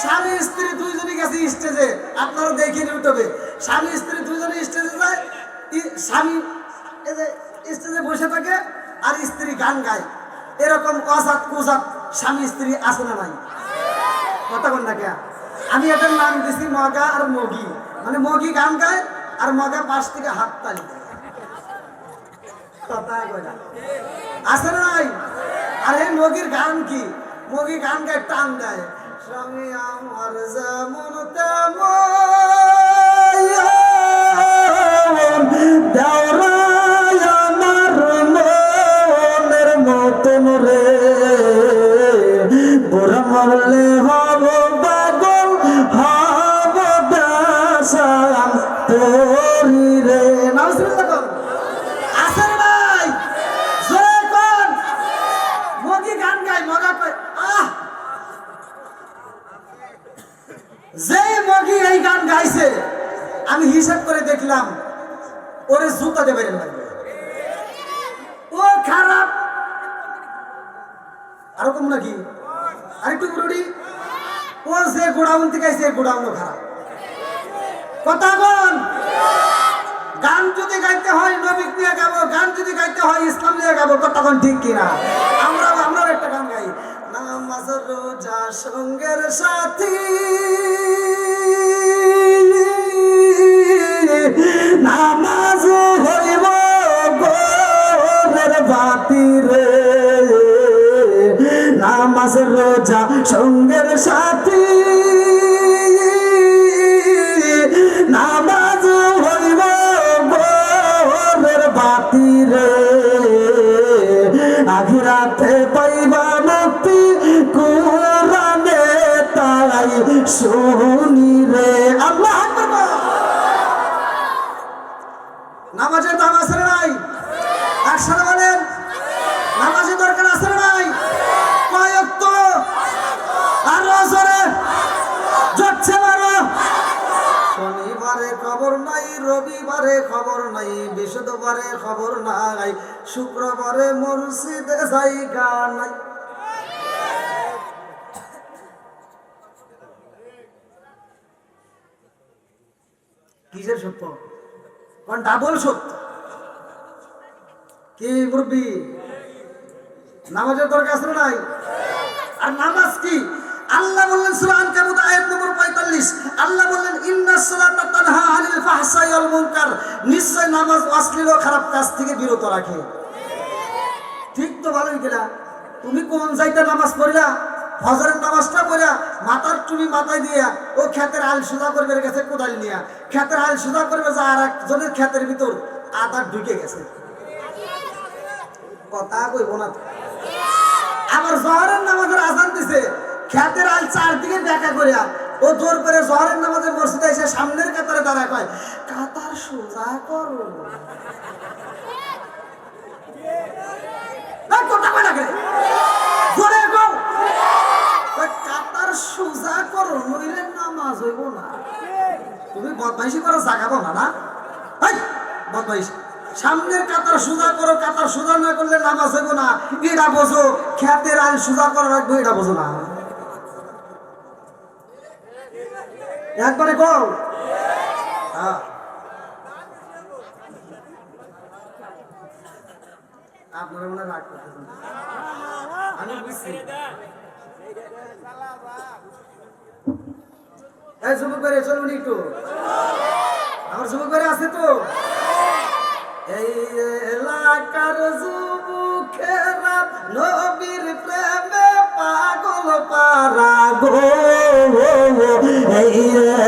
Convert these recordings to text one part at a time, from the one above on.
স্বামী স্ত্রী দুইজনই গেছে স্টেজে, আপনারা দেখেন ইউটিউবে, স্বামী স্ত্রী দুইজনই স্টেজে যায়, স্বামী এই যে স্টেজে বসে থাকে আর স্ত্রী গান গায়। এরকম অজাত কুজাত স্বামী স্ত্রী আছে না নাই? কথা বল না কে? আমি এটার নাম দিছি মগা আর মগি, মানে মগি গান গায় আর মগা পাশ থেকে হাত তালি দেয়। কথা কয় না, আছে না নাই? আর এই মগির গান কি? মগি গান গায় টান দেয়, স্বামী আমার যেমন তেমন দেওরাই আমার মনের মতন রে, বুড়া মরলে হব পাগল হব দাসাম তোরি রে। নাউজুবিল্লাহ কর। আছে না নাই? জোরে কর। মগি গান গায়, মগা কয় আহ। যেই মগি এই গান গাইছে আমি হিসাব করে দেখলাম ওরে জুতা দেবে লাগবে, ও খারাপ। আরো কম নাকি? আরেকটু বুড়ি, ও যে গোডাউন থেকে আইছে গোডাউনও খারাপ। কথা বল। গান যদি গাইতে হয় নবী নিয়ে গাবো, গান যদি গাইতে হয় ইসলাম নিয়ে গাবো। কথা বল ঠিক কিনা? আমরা একটা গান গাই, নামাজ রোজা সঙ্গের সাথী, নামাজ হইব গোরের বাতি রে, নামাজ রোজা সঙ্গের সাথী, নামাজ হইব গোরের বাতি রে, আখিরাতে পাইবা মুক্তি কুরআনে তাই শুনি রে। আল্লাহ আকবার। নামাজের দাম আছে না নাই? একসাথে বলেন, নামাজের দরকার আছে না নাই? কয় ওয়াক্ত? আরো জোরে যাচ্ছে মারো। শনিবারে খবর নাই, রবিবারে খবর নাই, বৃহস্পতিবারে খবর নাই, শুক্রবারে মসজিদে জায়গা নাই। কিসের সত্য? কোন ডাবল সত্য? কি মুরব্বি, নামাজের দরকার আছে না নাই? আর নামাজ কি? আল্লাহ বললেন সূরা আনকাবুত আয়াত নম্বর 45, আল্লাহ বললেন ইন্নাস সালাতা তানহা আনিল ফাহশাই ওয়াল মুনকার, নিশ্চয় নামাজ অশ্লীল ও খারাপ কাজ থেকে বিরত রাখে। ঠিক তো ভালোই গেলা। তুমি কোন যাইতে নামাজ পড়লা? ফজরের নামাজটা পড়া মাথার টুপি মাথায় দিয়া ও ক্ষেতের আল সুদা করবে গেছে কোদাল নিয়া, ক্ষেতের আল সুদা করবে যা আর একজনের ক্ষেতের ভিতর আদা ঢুকে গেছে। কথা কইব না। আবার জোহরের নামাজের আজান দিছে, ক্ষেতের আল চারদিকে দেখা করিয়া ও জোর করে জোহরের নামাজের মসজিদে এসে সামনের কাতারে দাঁড়ায় কয় কাতার সোজা করো। কথা কয় না জোরে গো, কাতার সোজা করো নইলে নামাজ হইব না। তুমি বদমাইশি করো জাগাবো না, না বদমাইশি। সামনের কাতার সোজা করো, কাতার সোজা না করলে নামাজ হইব না, এটা বোঝো। ক্ষেতের আইন সোজা করে রাখবো, এটা বোঝো না। একবারে কও। আপনারা মনে রাগ করতেছেন, আমি বুঝছি। এই যুবক বেড়ে চলুন একটু, আমার যুবক বেড়ে আছে তো। এই এলাকার যুবকেরা নবীর প্রেমে পাগল পারা গো, এই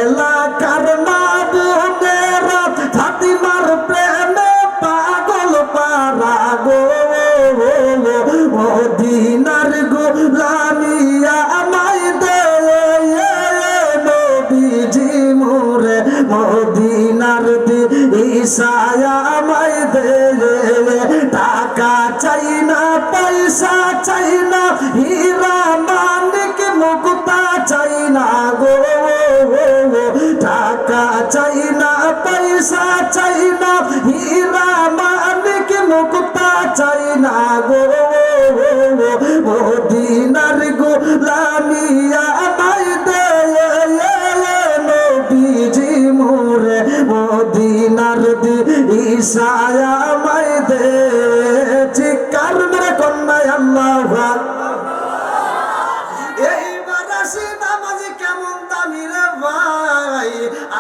এলাকার মা বোনেরা ফাতিমার প্রেমে পাগল পারা গো, মদিনার গোলামিয়া আমায় দে নবীজি মোরে, মদিনার দিশায়া আমায় দে, টাকা চাই না পয়সা চাই না, হীরা মানিক মুক্তা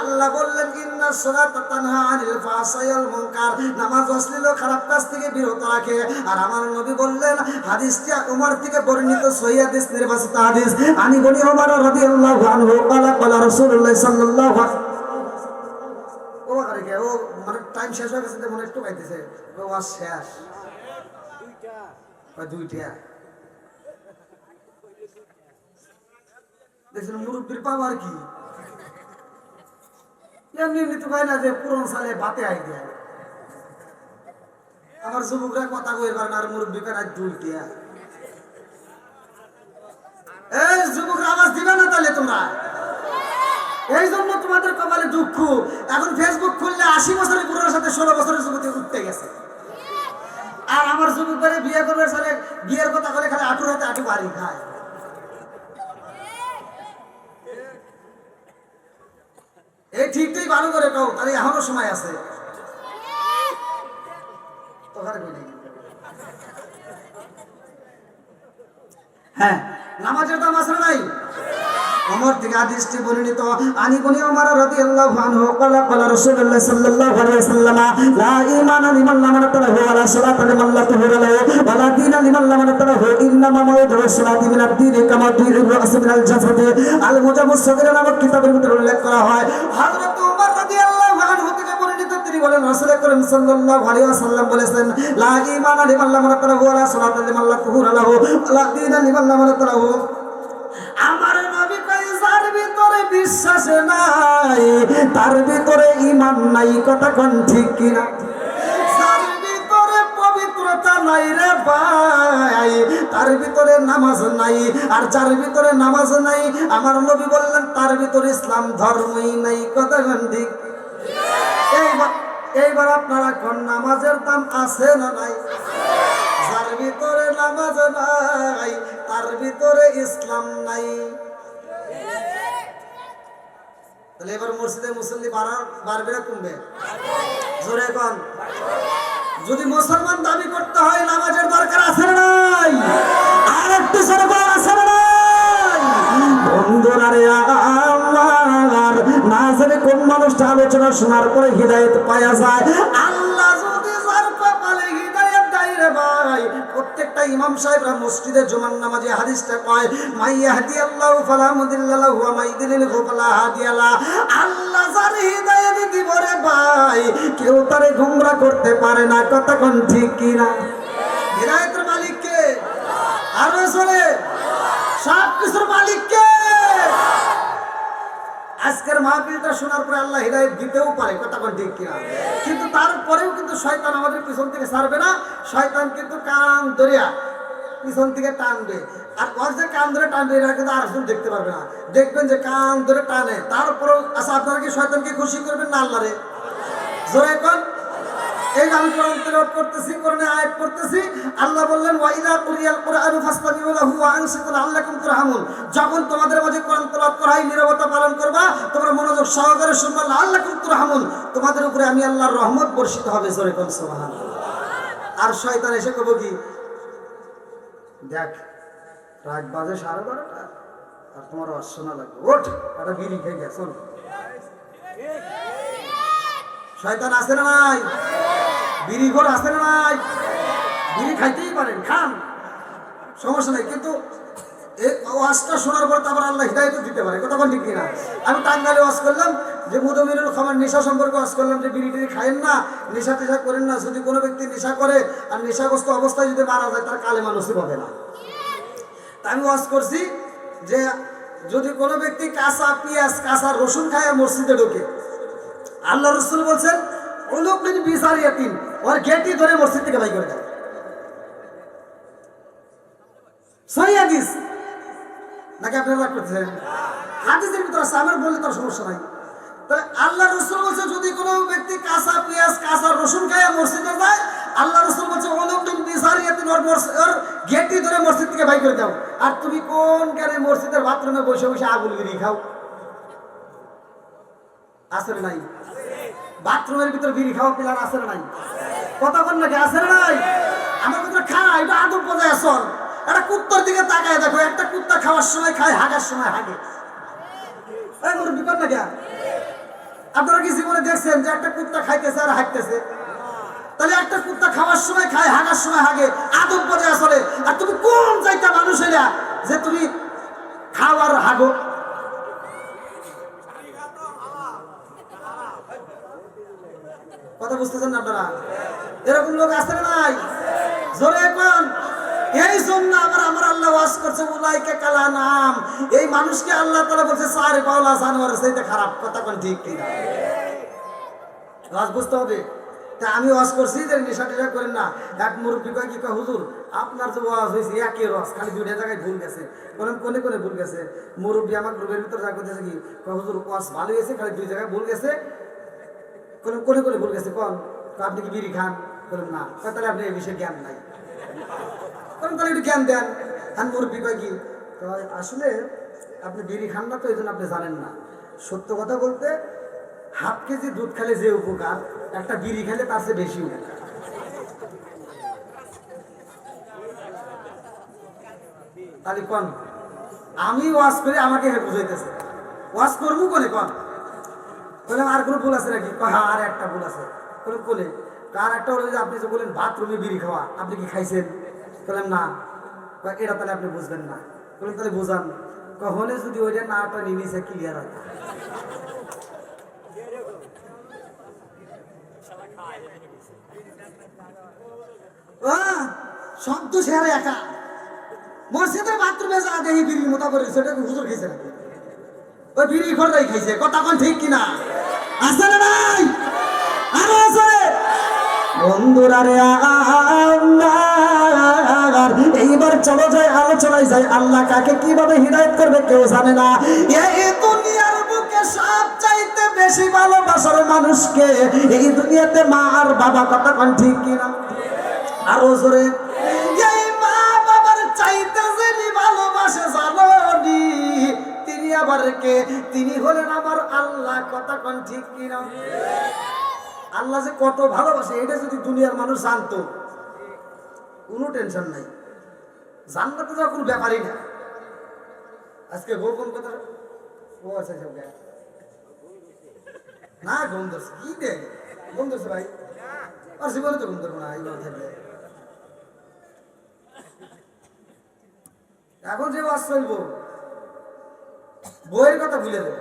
আল্লাহ বললেন ইন্নাস সালাতা তানহা আনিল ফাহশাই ওয়াল মুনকার, নামাজ অশ্লীল ও খারাপ কাজ থেকে বিরত রাখে। আর আমার নবী বললেন, হাদিসটি উমর থেকে বর্ণিত সহিহ হাদিস, নির্বাচিত হাদিস, আনি বনি উমর রাদিয়াল্লাহু আনহু ক্বালা ক্বালা রাসূলুল্লাহ সাল্লাল্লাহু আলাইহি ও আরে ও মানে টাইম শেষ হয়ে গেছে, মনে একটু পাইতেছে ও ওয়াজ শেষ দুইটা দেখছেন মুরব্বীর পাওয়ার কি এমনি তো পাই না যে পুরনো সালে ভাতে আই দেয়। আমার যুবকরা কথা কই পারে না, আর মুরব্বী কাজ দুইটা। এই যুবকরা আওয়াজ দিবে না তাহলে তোমরা, এই জন্য তোমাদের কপালে দুঃখ। এখন ফেসবুক খুললে 80 বছরের পুরোর সাথে 16 বছরের যুবতী উঠতে গেছে। আর আমার যুবক করে বিয়ে করবে সালে বিয়ের কথা বলে খালি আটুর হাতে আটু বাড়ি খায়। এই ঠিকটাই ভালো করে কও, তাহলে এখনো সময় আছে। হ্যাঁ, নামাজের দাম আছে নাই? ওমর থেকে হাদিসটি বর্ণিত, আনি বনি উমর রাদিয়াল্লাহু আনহু ক্বালা ক্বালা রাসূলুল্লাহ সাল্লাল্লাহু আলাইহি ওয়াসাল্লাম, লা ঈমানা লিমান লা মানাতা লাহু ওয়া লা সালাতা লিমান লা তুহরা লাহু ওয়া লা দীনা লিমান লা মানাতা লাহু ইন্নামা মাওয়াইদু সালাতি মিন আদ-দীনি কামা তুইরু রাস মিনাল জাসাদি। আল মুজাম্মুস সাগীর নামক কিতাবের ভিতরে উল্লেখ করা হয়, হযরত ওমর রাদিয়াল্লাহু আনহু থেকে বর্ণিত, তিনি বলেন রাসূল করিম সাল্লাল্লাহু আলাইহি ওয়াসাল্লাম বলেছেন, লা ঈমানা লিমান লা মানাতা লাহু ওয়া লা সালাতা লিমান লা তুহরা লাহু ওয়া লা দীনা লিমান লা মানাতা লাহু। আমার নবী কই যার ভিতরে বিশ্বাস নাই তার ভিতরে ঈমান নাই, কথা কোন ঠিক কিনা? যার ভিতরে পবিত্রতা নাই রে ভাই তার ভিতরে নামাজ নাই, আর যার ভিতরে নামাজ নাই আমার নবী বললেন তার ভিতরে ইসলাম ধর্মই নাই, কথা কোন ঠিক? এইবার আপনারা কোন নামাজের দাম আছে না নাই? যার ভিতরে নামাজ নাই তার ভিতরে ইসলাম নাই। তাহলে এবার মসজিদে মুসল্লি বাড়বে না কমবে? জোরে কোন? যদি মুসলমান দাবি করতে হয় নামাজের দরকার আছে না নাই? আর একটু জোরে কোন আছে না নাই? বন্ধুরা রে আমার, না জানি কোন মানুষটা আলোচনা শোনার পরে হিদায়াত পাওয়া যায়। আল্লাহ যদি যার কপালে হিদায়াত দেয় রে ভাই, প্রত্যেকটা ইমাম সাহেবরা মসজিদে জুমার নামাজে হাদিসটা কয়, মাই ইয়াহদিয়াল্লাহু ফালা মুদিল্লা লাহু ওয়া মাই ইউদ্লিলহু ফালা হাদিয়া লাহু। আল্লাহ যার হিদায়াত দিব রে ভাই কেউ তারে গোমরা করতে পারে না, কথা কোন ঠিক কিনা? হিদায়াতের মালিক কে? আর রাসূলে সব কিছুর মালিক কে? আজকের মাহফিলটা শোনার পরে আল্লাহ হিদায়াত দিতেও পারে, কথা কোন ঠিক কিনা? কিন্তু তারপরেও কিন্তু শয়তান আমাদের পিছন থেকে ছাড়বে না। শয়তান কিন্তু কান ধরিয়া পিছন থেকে টানবে, আর ওর যে কান ধরে টানবে এরা কিন্তু আর আসলে দেখতে পারবে না। দেখবেন যে কান ধরে টানে, তারপরেও আচ্ছা আপনারা কি শয়তানকে খুশি করবেন না আল্লাহরে? জোরে কোন? এই আমি কোরআন তেলাওয়াত করতেছি, কোরআনে আয়াত পড়তেছি, আল্লাহ বললেন ওয়া ইযা কুরিয়াল কুরআনু ফাসতামিউ লাহু ওয়া আনসিতু লাআল্লাকুম তুরহামুন। যখন তোমাদের মাঝে কোরআন তেলাওয়াত করা হয় নীরবতা পালন করবা, তোমরা মনোযোগ সহকারে শুনবা, লাআল্লাকুম তুরহামুন, তোমাদের উপরে আমি আল্লাহর রহমত বর্ষিত হবে। জোরে কোন সুবহানাল্লাহ। আর শয়তান এসে কইব কি, দেখ রাত বাজে 12:30 আর তোমার অশোনা লাগবে, ওঠ একটা বিড়ি খেয়ে গেছ। শয়তান আছে না নাই? বিড়ি ঘর আছে না নাই? বিড়ি খাইতেই পারেন, খান, সমস্যা নাই, কিন্তু ওয়াজটা শোনার পর তারপর আল্লাহ হিদায়াত দিতে পারে, কথা বল ঠিক কিনা? আমি টাঙ্গাইলে ওয়াজ করলাম যে মুদমিনুল খামার নেশা সম্পর্কে ওয়াজ করলাম যে বিড়ি টিড়ি খায়েন না, নেশা টেশা করেন না। যদি কোনো ব্যক্তি নেশা করে আর নেশাগ্রস্ত অবস্থায় যদি মারা যায় তার কালেমা নসিব হবে না। তা আমি ওয়াজ করছি যে যদি কোনো ব্যক্তি কাঁচা পেঁয়াজ কাঁচা রসুন খায় মসজিদে ঢোকে, আল্লাহ রাসূল বলছেন উলুকমিন বিসারিয়াতিন, ওর গেটি ধরে মসজিদ থেকে বাইর করে দেয়। সহিহ হাদিস নাকি আপনারা রাগ করতেছেন? হাদিসের ভিতরে আছে, আমার বললে তার সমস্যা নাই। তাহলে আল্লাহ রাসূল বলছে যদি কোনো ব্যক্তি কাঁচা পেঁয়াজ কাঁচা রসুন খায় মসজিদে যায়, আল্লাহ রাসূল বলছে উলুকমিন বিসারিয়াতিন, ওর গেটি ধরে মসজিদ থেকে বাইর করে দাও। আর তুমি কোন কারে মসজিদের বাথরুমে বসে বসে আগুন গিরি খাও? আছে না নাই? বাথরুমের ভিতর বিড়ি খাওয়া পিলার আছে না নাই? কথা বল নাকি আছে না নাই? আমার ভিতরে খায়, এটা আদব বজায় আসল। একটা কুত্তার দিকে তাকায় দেখো, একটা কুত্তা খাওয়ার সময় খায়, হাগার সময় হাগে। এই মুরব্বি কর না কে? আপনারা কি জীবনে দেখছেন যে একটা কুত্তা খাইতেছে আর হাঁটতেছে? তাহলে একটা কুত্তা খাওয়ার সময় খায়, হাগার সময় হাগে, আদব বজায় চলে। আর তুমি কোন জায়গা মানুষ হইলা যে তুমি খাও আর হাগো? কথা বুঝতেছেন না আপনারা? এরকম লোক আছে না নাই? জোরে এখন। এই জন্য আমার আল্লাহ ওয়াজ করছে উলাইকা কালা নাম, এই মানুষকে আল্লাহ তাআলা বলছে সারে পাওলা জানোয়ারের চাইতে খারাপ। কথা কোন ঠিক কিনা? ওয়াজ বুঝতে হবে। তা আমি ওয়াজ করছি যে নেশা টেশা করেন না। এক মুরব্বী কয় কি কয়, হুজুর আপনার যে ওয়াজ হয়েছে একই ওয়াজ, খালি দুইটা জায়গায় ভুল গেছে। কোনে কোনে ভুল গেছে? মুরব্বী আমার গ্রুপের ভিতরে যা করতেছে কি কয়, হুজুর ওয়াজ ভালো হয়েছে, খালি দুই জায়গায় ভুল গেছে। কোনে কোনে ভুল গেছে কোন? আপনি কি বিড়ি খান? বলুন না। তাহলে আপনি এই বিষয়ে জ্ঞান নাই, তাহলে একটু জ্ঞান দেন। আর মুরব্বী কয় কি আসলে আপনি বিড়ি খান না, তো এই জন্য আপনি জানেন না। সত্য কথা বলতে হাফ কেজি দুধ খেলে যে উপকার, একটা বিড়ি খেলে তার চেয়ে বেশি উপকার। তাহলে কোন আমি ওয়াজ করে আমাকে বুঝাইতেছে, ওয়াজ করবো কোনে কোন? বললাম আর কোনো ভুল আছে নাকি? হ্যাঁ আর একটা ভুল আছে। বললাম কোনে? আর একটা হলো যে আপনি যে বলেন বাথরুমে বিড়ি খাওয়া, আপনি কি খাইছেন? বললাম না। এটা তাহলে আপনি বুঝবেন না। বললাম তাহলে বুঝান। কখনো যদি ওইটা নাটা নিচে ক্লিয়ার হয়। শব্দ শেয়ারে একা মসজিদের বাথরুমে যা দেখি বিড়ির মতো করে, সেটা হুজুর খেয়েছে নাকি? ওই বিড়ি খড়াই খাইছে। কথা কোন ঠিক কিনা? আছে না নাই? আরো আছে। বন্ধুরা রে এইবার চলো যাই আলোচনায় যাই। আল্লাহ কাকে কিভাবে হিদায়াত করবে কেউ জানে না। এই দুনিয়ার বুকে সব চাইতে বেশি ভালোবাসার মানুষকে এই দুনিয়াতে মা আর বাবা। কথা কোন ঠিক কিনা? আরো জোরে। এই মা বাবার চাইতে যিনি ভালোবাসে জানি তিনি আবার কে? তিনি হলেন আমার আল্লাহ। কথা কোন ঠিক কিনা? আল্লাহ যে কত ভালোবাসে এটা যদি দুনিয়ার মানুষ জানতো, কোনো টেনশন নাই, জান্নাতে যাওয়ার কোনো ব্যাপারই না। আজকে গোপন কথা ও আছে সব না ঘুম ধরছে। কি দেখ ঘুম ধরছে ভাই? আর জীবনে তো ঘুম ধরবো না এইবার থাকবে। এখন যে ওয়াজ চলবো বইয়ের কথা ভুলে দেবো।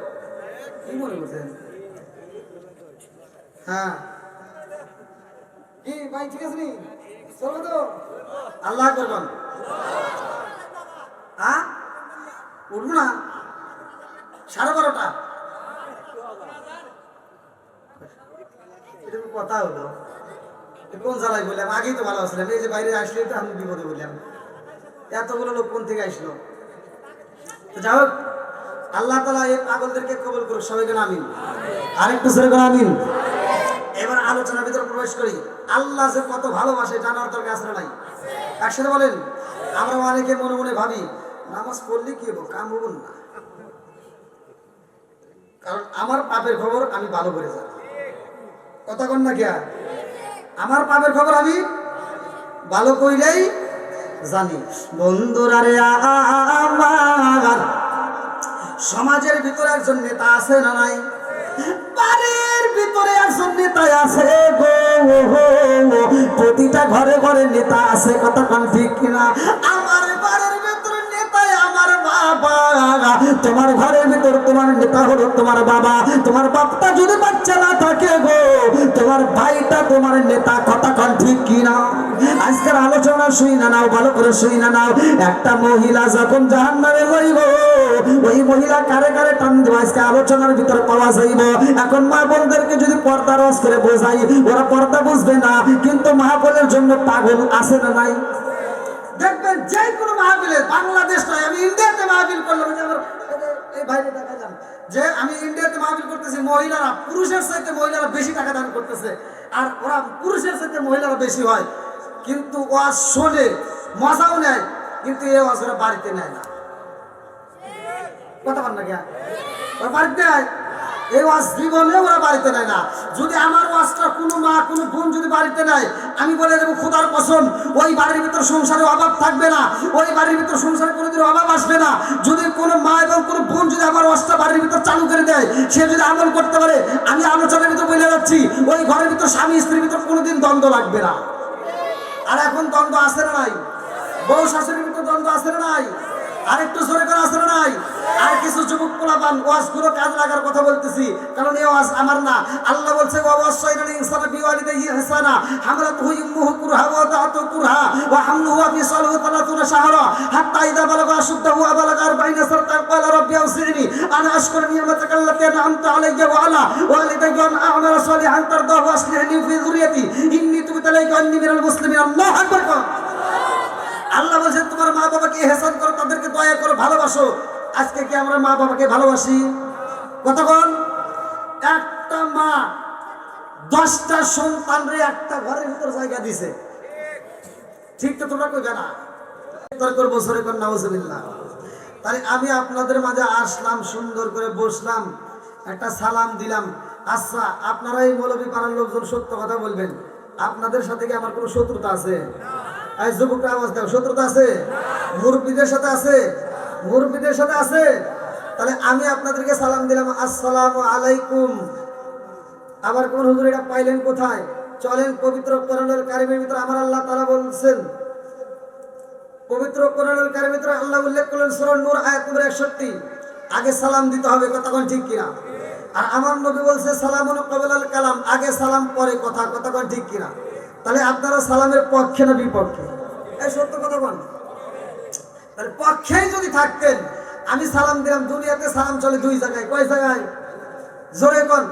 কি মনে করছেন? হ্যাঁ কি ভাই ঠিক আছে নি? চলবো তো? আল্লাহ করবেন। হ্যাঁ উঠবো না 12:30। এটা কথা হলো কোন জ্বালাই বললাম? আগেই তো ভালো আসলাম। এই যে বাইরে আসলে তো আমি বিপদে বললাম। এতগুলো লোক কোন থেকে আসলো? তো যাই হোক, আল্লাহ তাআলা এই পাগলদেরকে কবুল করুক। সবাইকে আমিন। আরেকটু জোরে করে আমিন। এবার আলোচনার ভিতরে প্রবেশ করি। আল্লাহ যে কত ভালোবাসে জানার দরকার আছে না নাই? একসাথে বলেন। আমরা অনেকে মনে মনে ভাবি নামাজ পড়লে কি হবো, কাম হবো না, কারণ আমার পাপের খবর আমি ভালো করে জানি। কথা কন না কিয়া? আমার পাপের খবর আমি ভালো কইলেই জানি। বন্ধুরা রে আমার সমাজের ভিতরে একজন নেতা আছে না নাই? বাড়ির ভিতরে একজন নেতা আছে গো, প্রতিটা ঘরে ঘরে নেতা আছে। কথা কোন ঠিক কিনা? আমার বাড়ির ভিতরে নেতা আমার বাবা। তোমার ঘরের ভিতর তোমার নেতা হলো তোমার বাবা। তোমার বাপটা যদি বাচ্চা না থাকে গো, তোমার ভাইটা তোমার নেতা। কথা কোন ঠিক কিনা? আজকের আলোচনা শুই না নাও, ভালো করে শুই না নাও। একটা মহিলা যখন জাহান্নামে যাইব, ওই মহিলা কারে কারে টান দেব আজকে আলোচনার ভিতরে পাওয়া যাইব। এখন মা বোনদেরকে যদি পর্দা রস করে বোঝাই, ওরা পর্দা বুঝবে না, কিন্তু মাহফিলের জন্য পাগল আছে না নাই? দেখবেন যে কোনো মাহফিলে, বাংলাদেশ নয়, আমি ইন্ডিয়াতে মাহফিল করলাম, এই বাইরে দেখা যান যে আমি ইন্ডিয়াতে মাহফিল করতেছি, মহিলারা পুরুষের চাইতে মহিলারা বেশি টাকা দান করতেছে, আর ওরা পুরুষের চাইতে মহিলারা বেশি হয়, কিন্তু ওয়াজ শোনে, মজাও নেয়, কিন্তু এই ওয়াজ ওরা বাড়িতে নেয় না। কথা বল না কেন? ওরা বাড়িতে নেয়, এই ওয়াজ জীবনে ওরা বাড়িতে নেয় না। যদি আমার ওয়াজটা কোনো মা কোনো বোন যদি বাড়িতে নেয়, আমি বলে দেবো খোদার কসম, ওই বাড়ির ভিতর সংসারে অভাব থাকবে না, ওই বাড়ির ভিতর সংসারে কোনোদিন অভাব আসবে না। যদি কোনো মা এবং কোনো বোন যদি আমার ওয়াজটা বাড়ির ভিতর চালু করে দেয়, সে যদি আমল করতে পারে, আমি আলোচনার ভিতর বলে যাচ্ছি, ওই ঘরের ভিতর স্বামী স্ত্রীর ভিতর কোনোদিন দ্বন্দ্ব লাগবে না। আর এখন দ্বন্দ্ব আছে না নাই? বউ শাশুড়ির ভিতর দ্বন্দ্ব আছে না নাই? আরেকটু জোরে করে আছে না নাই? আর কিছু যুবক পোলাপান ওয়াজগুলো কাজ লাগার কথা বলতেছি, কারণ এই ওয়াজ আমার না। আল্লাহ বলছে ওয়াসাইনাল ইনসানা বিওয়ালিদাইহি ইহসানা হামালাতুহু উম্মুহু কুরহা ওয়া দাআতুহু কুরহা ওয়া হামলুহু ওয়া ফিসালুহু 30 শাহরা হাত্তা ইযা বালাগা আশুদ্দাহু ওয়া বালাগা 40 সানাতান ক্বালা রাব্বি আওসি'নি আন আশকুরা নি'মাতাকা আল্লাতী আন'আমতা আলাইয়া ওয়া আলা ওয়ালিদাইয়া ওয়া আন আ'মালা সালিহান তারদাহু ওয়া আসলিহ লি ফি যুররিয়াতি ইন্নী তুবতু ইলাইকা আন্নী মিনাল মুসলিমিন। আল্লাহু আকবার। আল্লাহ বলছেন তোমার মা বাবাকে ইহসান করো, তাদেরকে দয়া করো, ভালোবাসো। আজকে কি আমরা মা বাবাকে ভালোবাসি? কতক্ষণ? একটা মা 10টা সন্তানরে একটা ঘরের ভিতর জায়গা দিছে, ঠিক তো? তোমরা কই জানা তর্ক বছরে কোন নাউজুবিল্লাহ। তাই আমি আপনাদের মাঝে আসলাম, সুন্দর করে বসলাম, একটা সালাম দিলাম। আচ্ছা, আপনারা এই মৌলবী পাড়ার লোকজন সত্য কথা বলবেন, আপনাদের সাথে কি আমার কোনো শত্রুতা আছে? এই যুবকরা আওয়াজ দাও, শত্রুতা আছে? মুরব্বীদের সাথে আছে? মুরব্বীদের সাথে আছে? তাহলে আমি আপনাদেরকে সালাম দিলাম, আসসালামু আলাইকুম। আবার কোন হুজুর এটা পাইলেন কোথায়? চলেন পবিত্র কোরআনুল কারীমের ভিতরে আমার আল্লাহ তাআলা বলছেন, পবিত্র কোরআনুল কারীমের ভিতরে আল্লাহ উল্লেখ করলেন সূরা নূর আয়াত নম্বর 61, আগে সালাম দিতে হবে। কথা কোন ঠিক কিনা? আর আমার নবী বলছে সালামুন ক্বাবলাল কালাম, আগে সালাম পরে কথা। কথা কোন ঠিক কিনা? তাহলে আপনারা সালামের পক্ষে না বিপক্ষে? এই সত্য কথা বল। তাহলে পক্ষেই যদি থাকতেন, আমি সালাম দিলাম। দুনিয়াতে সালাম চলে দুই জায়গায়। কয় জায়গায়? জোরে কোন?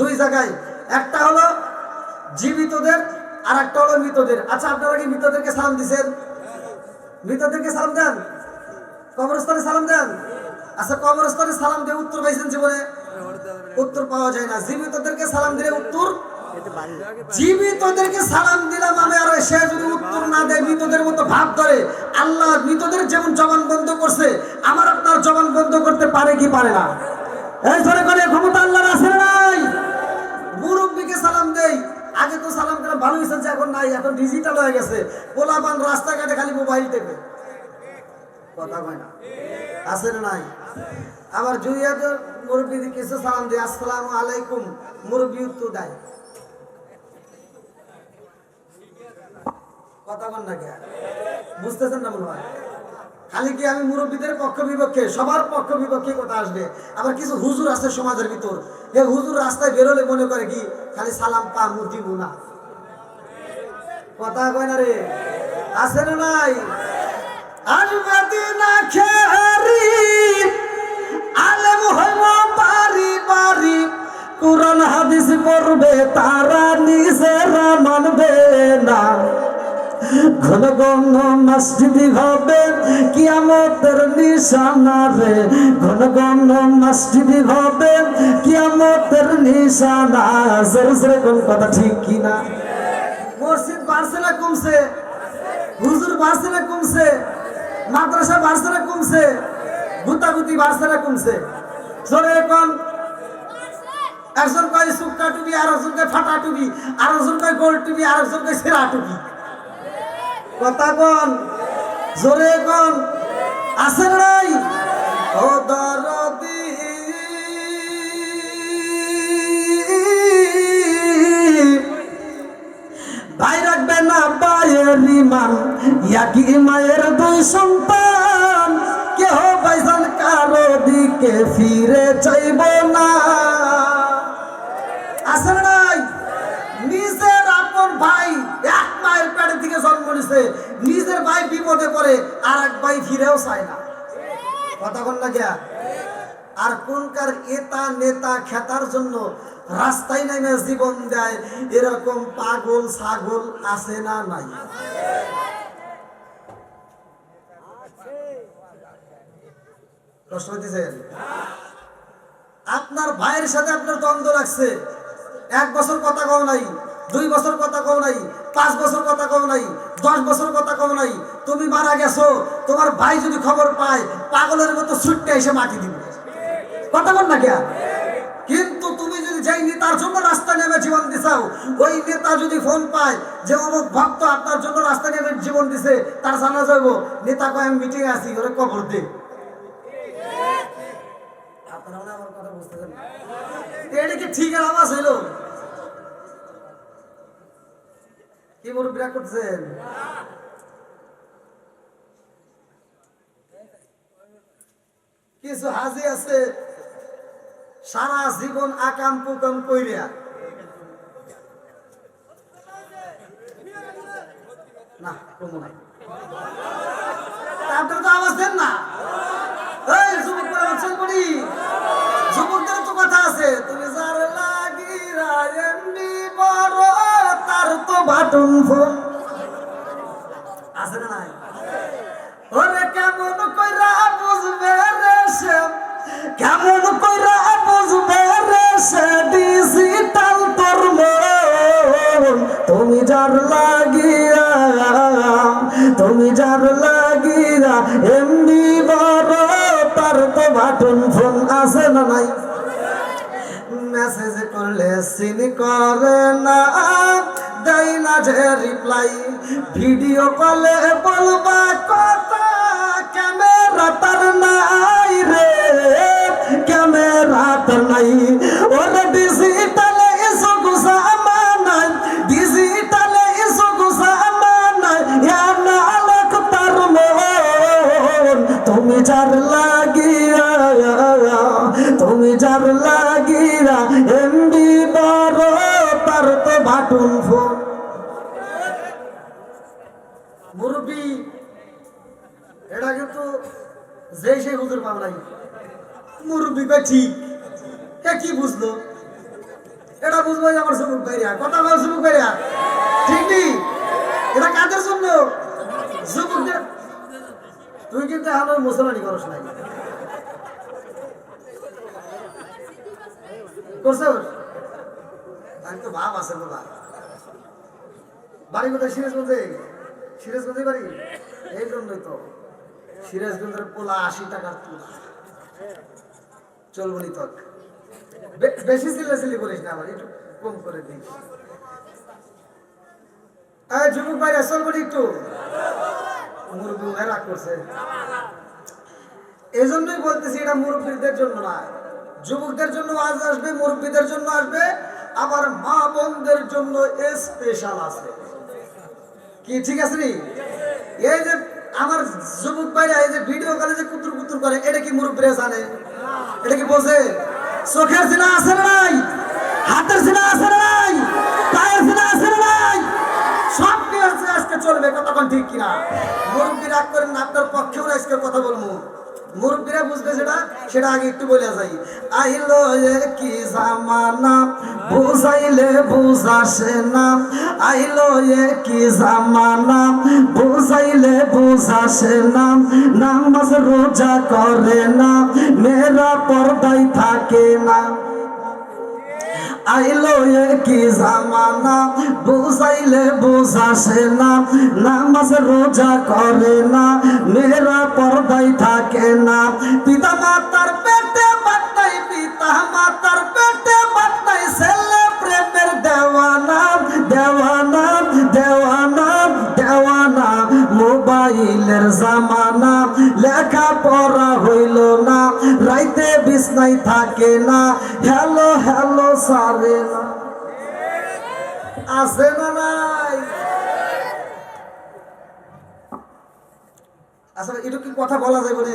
দুই জায়গায়। একটা হলো জীবিতদের, আর একটা হলো মৃতদের। আচ্ছা, আপনারা কি মৃতদেরকে সালাম দিবেন? মৃতদেরকে সালাম দেন? কবরস্থানে সালাম দেন? আচ্ছা, কবরস্থানে সালাম দিয়ে উত্তর পাইছেন জীবনে? উত্তর পাওয়া যায় না। জীবিতদেরকে সালাম দিলে উত্তর, জীবিতদেরকে সালাম দিলাম আমি, আর সে যদি উত্তর না দেয়, মৃতদের মতো ভাব ধরে, আল্লাহ মৃতদের যেমন জবান বন্ধ করছে, আমার আপনার জবান বন্ধ করতে পারে কি পারে না? এই ধরে করে ক্ষমতা আল্লাহর আছে না নাই? মুরব্বীকে সালাম দেই, আগে তো সালাম করা ভালো হয়েছে, এখন নাই, এখন ডিজিটাল হয়ে গেছে। পোলাপান রাস্তাঘাটে খালি মোবাইল টেপে, কথা কয় না, আছে না নাই? আবার জুইয়াদের মুরব্বী কিছু সালাম দেয়, আসসালামু আলাইকুম, মুরব্বী উত্তর দেয়। কথা বল না কে? বুঝতেছেন না মনে হয়? খালি কি আমি মুরব্বীদের পক্ষ বিপক্ষে? সবার পক্ষ বিপক্ষে কথা আসবে। আবার কিছু হুজুর আছে সমাজের ভিতর, এই হুজুর রাস্তায় বেরোলে মনে করে কি খালি সালাম পা মুদি মুনা। কথা কয় না রে? আছে না নাই? আসবে না খেরি আলেম হইব বাড়ি বাড়ি, কুরআন হাদিস পড়বে তারা নিজেরা মানবে না। ঘন ঘন মসজিদি হবে কিয়ামতের নিশানা রে, ঘন ঘন মসজিদি হবে কিয়ামতের নিশানা। জোরে জোরে কোন কথা ঠিক কিনা? মসজিদ বাড়ছে না কমছে? হুজুর বাড়ছে না কমছে? মাদ্রাসা বাড়ছে না কমছে? গুতাগুতি বাড়ছে না কমছে? জোরে কোন? একজন কয় সুক্কা টুপি, আর একজন কয় ফাটা টুপি, আর একজন কয় গোল টুপি, আর একজন কয় সেরা টুপি। কথা কোন? জোরে কোন? আছে নাই? ও দরদি ভাই রাখবে না পায়ের ইমান, ইয়াকি মায়ের দুই সন্তান, কেহ ভাইজান কারো দিকে ফিরে চাইব না। আছে নাই? নিজের আপন ভাই এক মায়ের পেটের থেকে জন্ম নিছে, নিজের ভাই বিপদে পড়ে আর এক ভাই ফিরেও চায় না। কথা বল না গিয়া? আর কোনকার এটা নেতা খেতার জন্য রাস্তায় নেমে জীবন দেয়, এরকম পাগল ছাগল আছে না নাই? প্রশ্ন দিচ্ছেন? আপনার ভাইয়ের সাথে আপনার দ্বন্দ্ব লাগছে, 1 বছর কথা কও নাই, 2 বছর কথা কও নাই, 5 বছর কথা কও নাই, 10 বছর কথা কও নাই। তুমি মারা গেছো, তোমার ভাই যদি খবর পায় পাগলের মতো ছুটতে এসে মাটি দিবে। কথা বল না কে? কিন্তু তুমি যদি যেই নেতার জন্য রাস্তা নেমে জীবন দিছাও, ওই নেতা যদি ফোন পায় যে অমুক ভক্ত আপনার জন্য রাস্তা নেমে জীবন দিছে, তার জানা যাইব, নেতা কয় আমি মিটিং আছি, ওরে কবর দে। আপনারা আমার কথা বুঝতেছেন না? এটা কি ঠিকের আওয়াজ হইল? কি মুরব্বীরা করছেন? কিছু হাজি আছে সারা জীবন আকাম কুকাম কইরা না কমো নাই, আপনারা তো আওয়াজ দেন না। এই যুবকরা বলছেন বলি, যুবকদের তো কথা আছে, তুমি যার লাগিরা এমনি বড় তার তো বাটন ফোন আছে না নাই? ওরে কেমন কইরা বুঝবে রে সে, কেমন কইরা বুঝবে রে সে ডিজিটাল তোর মন, তুমি যার লাগিয়া, তুমি যার লাগিয়া এমনি বড় তার তো বাটন ফোন আছে না নাই? মেসেজ করলে সিন করে না, দেয় না যে রিপ্লাই, ভিডিও কলে বলবা কথা, ক্যামেরা তার নাই রে, ক্যামেরা তার নাই। ওরে ডিজিটালে এসো গুসা আমানাই, ডিজিটালে এসো গুসা আমানাই, ইয়া না লাখ তার মন, তুমি যার লাগিয়া, তুমি যার লাগিয়া এমবি বড় তার তো বাটন ফোন। মুরব্বী এটা কিন্তু যে সেই হুজুর পাবলাই, মুরব্বী কয় ঠিক, এ কি বুঝলো? এটা বুঝবো যে আমার সুমুখ বাইরিয়া, কথা বল সুমুখ বাইরিয়া, ঠিক নেই? এটা কাদের জন্য? যুবকদের। তুই কিন্তু আমার মুসলমানি করস নাই, করছ? আমি তো ভাব আছে বাবা। বাড়ি কোথায়? সিরাজগঞ্জে। সিরাজগঞ্জে বাড়ি, এই জন্যই তো সিরাজগঞ্জের পোলা 80 টাকার পোলা চলবনি তক। বেশি চিল্লাচিল্লি করিস না, আবার একটু কম করে দিস। যুবক ভাইরা চলবনি একটু, মুরব্বী রাগ করছে। এই জন্যই বলতেছি এটা মুরব্বীদের জন্য না, যুবকদের জন্য আজ আসবে, মুরব্বীদের জন্য আসবে, আবার মা বোনদের জন্য স্পেশাল আছে। কি ঠিক আছে নি? এই যে আমার যুবক ভাইরা এই যে ভিডিও কলে যে কুতুর কুতুর করে, এটা কি মুরব্বীরা জানে? এটা কি বোঝে? চোখের সিনা আছে না নাই? হাতের সিনা আছে না নাই? পায়ের সিনা আছে না নাই? সব কি আছে আজকে চলবে, কতক্ষণ ঠিক কিনা? মুরব্বী রাগ করেন না, আপনার পক্ষেও আজকে কথা বলবো, মুরব্বীরা বুঝবে সেটা, সেটা আগে একটু বলে যাই। আইলো কি জামানা বুঝাইলে বুঝাসে না, আইলো কি জামানা বুঝাইলে বুঝাসে না, নামাজ রোজা করে না, মেয়েরা পর্দায় থাকে না। আইলো কি জামানা বুঝাইলে বুঝাসে না, নামাজ রোজা করে না, মেয়েরা পর্দায় থাকে না। পিতা মাতার পেটে বাত্তাই, পিতা মাতার পেটে বাত্তাই, ছেলে প্রেমের দেওয়ানা, দেওয়ানা, দেওয়ানা, দেওয়ানা। মোবাইলের জামানা, লেখা পড়া হইল না, রাইতে বিছনাই থাকে না, হ্যালো হ্যালো সারে না। আছে না নাই? আসলে এটা কি কথা বলা যায় বলে?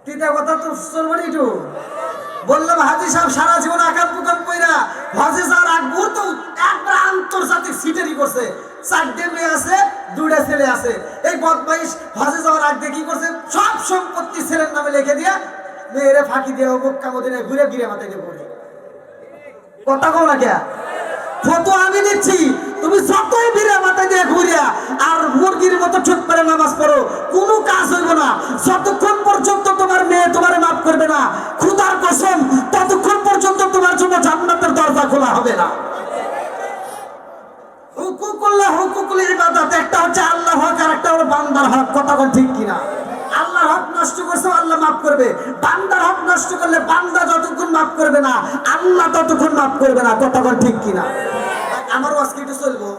তিনটা কথা তো চলবে না। একটু বললাম হাজি সাহেব সারা জীবন আকাম কুকাম কইরা হজে যাওয়ার আগ মুহূর্ত একবার আন্তর্জাতিক সিটারি করছে। 4টে মেয়ে আছে, 2টা ছেলে আছে। এই বদমাইশ হজে যাওয়ার আগ দিয়ে কি করছে? সব সম্পত্তি ছেলের নামে লিখে দিয়া মেয়েরে ফাঁকি দিয়ে মক্কা মদিনায় ঘুরে ফিরে মাথায় দিয়ে পড়ে। কথা কও না কে? ফটো আমি দিচ্ছি, তুমি যতই ভিড়ে মাথায় দিয়ে ঘুরিয়া আর মুরগির মতো চুপ করে নামাজ পড়ো, কোনো কাজ হইব না। যতক্ষণ পর্যন্ত তোমার মেয়ে তোমার মাফ করবে না, খোদার কসম, ততক্ষণ পর্যন্ত তোমার জন্য জান্নাতের দরজা খোলা হবে না। হুকুকুল্লাহ, হুকুকুল ইবাদত, একটা হচ্ছে আল্লাহ হক আর একটা হলো বান্দার হক। কথা বল ঠিক কিনা? আল্লাহর হক নষ্ট করছে আল্লাহ মাফ করবে, বান্দার হক নষ্ট করলে বান্দা যতক্ষণ মাফ করবে না আল্লাহ ততক্ষণ মাফ করবে না। কথা বল ঠিক কিনা? আমারও আজকে একটু চলবো,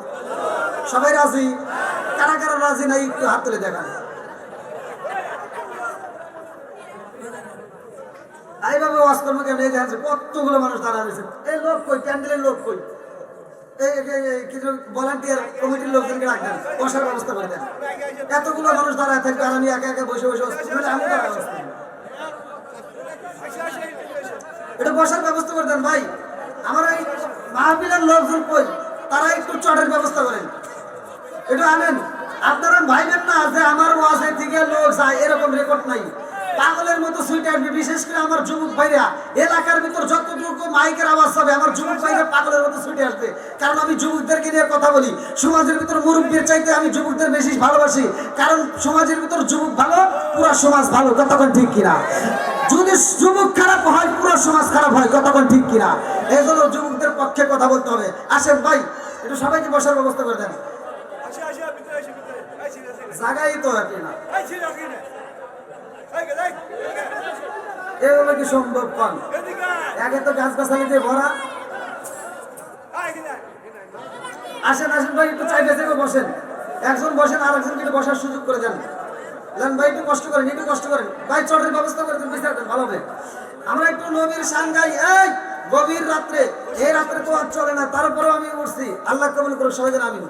সবাই রাজি? কারা কারা রাজি নাই একটু হাত তুলে দেখান। এইভাবে ওয়াজ করবো কেন? এই দেখেন কতগুলো মানুষ দাঁড়া রয়েছে। এই লোক কই? প্যান্ডেলের লোক কই? কিছু ভলান্টিয়ার কমিটির লোকজনকে রাখবেন, বসার ব্যবস্থা করে দেন। এতগুলো মানুষ দাঁড়ায় থাকবে আর আমি একা একা বসে বসে আমি দাঁড়ায় বসছি। এটা বসার ব্যবস্থা করে দেন ভাই। আমার এই মাহফিলের লোকজন কই? তারা একটু চটের ব্যবস্থা করেন, এটা আনেন। আপনারা ভাইবেন না যে আমার ওয়াজের থেকে লোক যায়, এরকম রেকর্ড নাই। পাগলের মতো সুইটে আসবে, বিশেষ করে আমার যুবক ভাইরা। এলাকার ভিতর যতটুকু মাইকের আওয়াজ হবে আমার যুবক ভাইরা পাগলের মতো সুইটে আসবে, কারণ আমি যুবকদেরকে নিয়ে কথা বলি। সমাজের ভিতর মুরব্বীর চাইতে আমি যুবকদের বেশি ভালোবাসি, কারণ সমাজের ভিতর যুবক ভালো, পুরো সমাজ ভালো। কতক্ষণ ঠিক কিনা? যদি যুবক খারাপ হয় পুরো সমাজ খারাপ হয়। কতক্ষণ ঠিক কিনা? এই জন্য যুবকদের পক্ষে কথা বলতে হবে। আসেন ভাই, একটু সবাইকে বসার ব্যবস্থা করে দেন। জায়গায় তো আপনি না, এভাবে কি সম্ভব? কন একে তো গাছ গাছালি দিয়ে ভরা। আসেন আসেন ভাই, একটু চাইবে থেকে বসেন। একজন বসেন, আর একজনকে বসার সুযোগ করে দেন। ভাই একটু কষ্ট করেন, একটু কষ্ট করেন ভাই, চটের ব্যবস্থা করে দেন, বিচার দেন ভালো হবে। আমরা একটু নবীর শান গাই। এই গভীর রাত্রে, এই রাত্রে তো আর চলে না, তারপরেও আমি উঠছি। আল্লাহ কবুল করুক, সবাই যেন আমিন।